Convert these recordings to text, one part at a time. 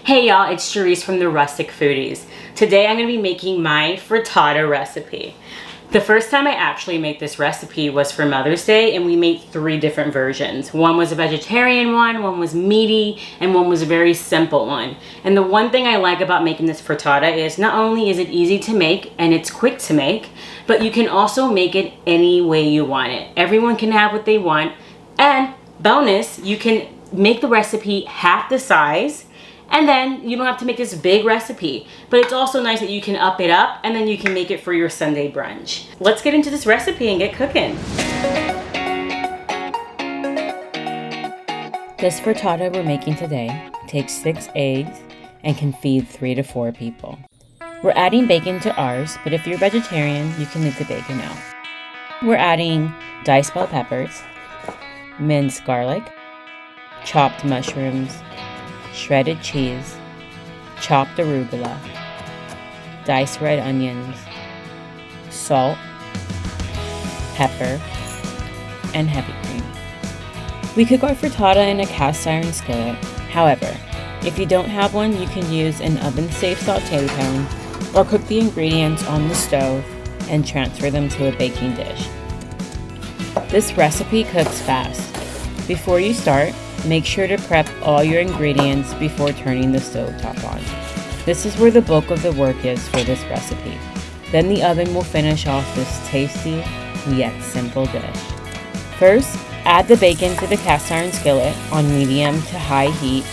Hey y'all, it's Charisse from the Rustic Foodies. Today I'm going to be making my frittata recipe. The first time I actually made this recipe was for Mother's Day, and we made 3 different versions. One was a vegetarian one was meaty, and one was a very simple one. And the one thing I like about making this frittata is not only is it easy to make and it's quick to make, but you can also make it any way you want it. Everyone can have what they want. And bonus, you can make the recipe half the size, and then you don't have to make this big recipe. But it's also nice that you can up it up and then you can make it for your Sunday brunch. Let's get into this recipe and get cooking. This frittata we're making today takes 6 eggs and can feed 3 to 4 people. We're adding bacon to ours, but if you're vegetarian, you can leave the bacon out. We're adding diced bell peppers, minced garlic, chopped mushrooms, shredded cheese, chopped arugula, diced red onions, salt, pepper, and heavy cream. We cook our frittata in a cast iron skillet. However, if you don't have one, you can use an oven-safe sauté pan or cook the ingredients on the stove and transfer them to a baking dish. This recipe cooks fast. Before you start, make sure to prep all your ingredients before turning the stovetop on. This is where the bulk of the work is for this recipe. Then the oven will finish off this tasty yet simple dish. First, add the bacon to the cast iron skillet on medium to high heat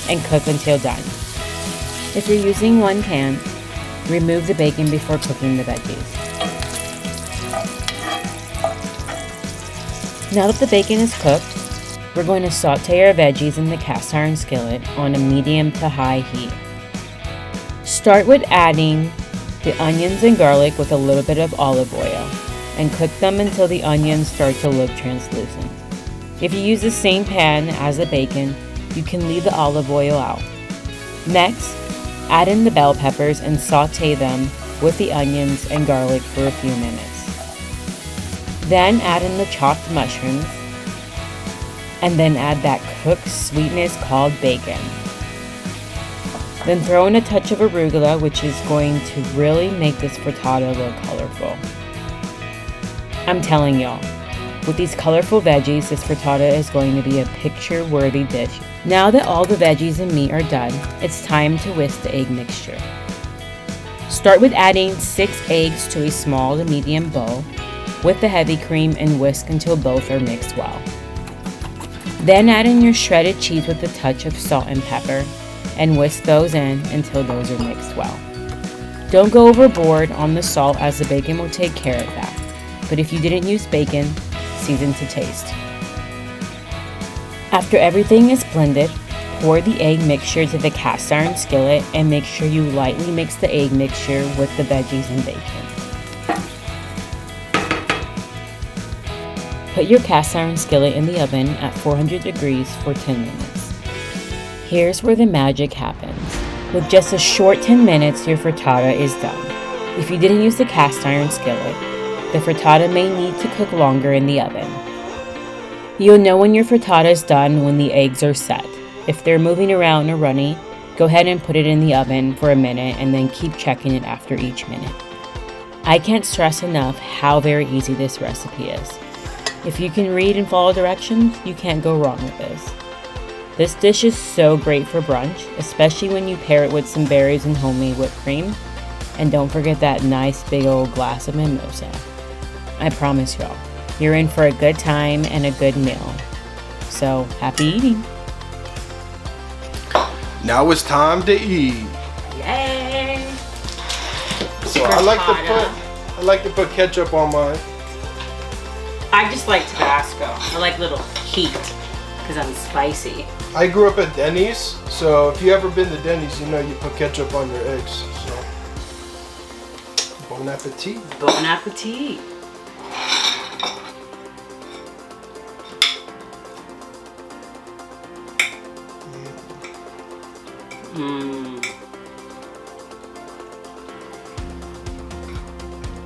and cook until done. If you're using one pan, remove the bacon before cooking the veggies. Now that the bacon is cooked, we're going to sauté our veggies in the cast iron skillet on a medium to high heat. Start with adding the onions and garlic with a little bit of olive oil and cook them until the onions start to look translucent. If you use the same pan as the bacon, you can leave the olive oil out. Next, add in the bell peppers and sauté them with the onions and garlic for a few minutes. Then add in the chopped mushrooms, and then add that cooked sweetness called bacon. Then throw in a touch of arugula, which is going to really make this frittata look colorful. I'm telling y'all, with these colorful veggies, this frittata is going to be a picture-worthy dish. Now that all the veggies and meat are done, it's time to whisk the egg mixture. Start with adding 6 eggs to a small to medium bowl with the heavy cream and whisk until both are mixed well. Then add in your shredded cheese with a touch of salt and pepper and whisk those in until those are mixed well. Don't go overboard on the salt as the bacon will take care of that. But if you didn't use bacon, season to taste. After everything is blended, pour the egg mixture to the cast iron skillet and make sure you lightly mix the egg mixture with the veggies and bacon. Put your cast iron skillet in the oven at 400 degrees for 10 minutes. Here's where the magic happens. With just a short 10 minutes, your frittata is done. If you didn't use the cast iron skillet, the frittata may need to cook longer in the oven. You'll know when your frittata is done when the eggs are set. If they're moving around or runny, go ahead and put it in the oven for a minute and then keep checking it after each minute. I can't stress enough how very easy this recipe is. If you can read and follow directions, you can't go wrong with this. This dish is so great for brunch, especially when you pair it with some berries and homemade whipped cream. And don't forget that nice big old glass of mimosa. I promise y'all, you're in for a good time and a good meal. So, happy eating! Now it's time to eat. Yay! So I like to put ketchup on mine. I just like Tabasco. I like little heat because I'm spicy. I grew up at Denny's, so if you ever been to Denny's, you know you put ketchup on your eggs. So, bon appetit. Bon appetit.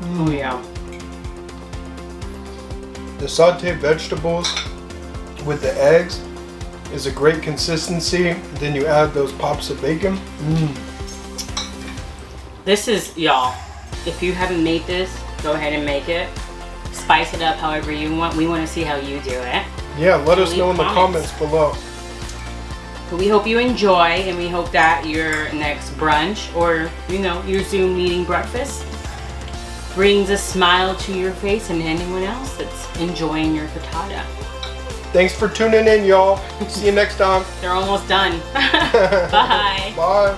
Oh yeah. The sauteed vegetables with the eggs is a great consistency. Then you add those pops of bacon. This is, y'all, if you haven't made this, go ahead and make it. Spice it up however you want. We want to see how you do it. Yeah, let us know in the comments below. But we hope you enjoy, and we hope that your next brunch or, you know, your Zoom meeting breakfast brings a smile to your face and anyone else that's enjoying your frittata. Thanks for tuning in, y'all. See you next time. They're almost done. Bye. Bye.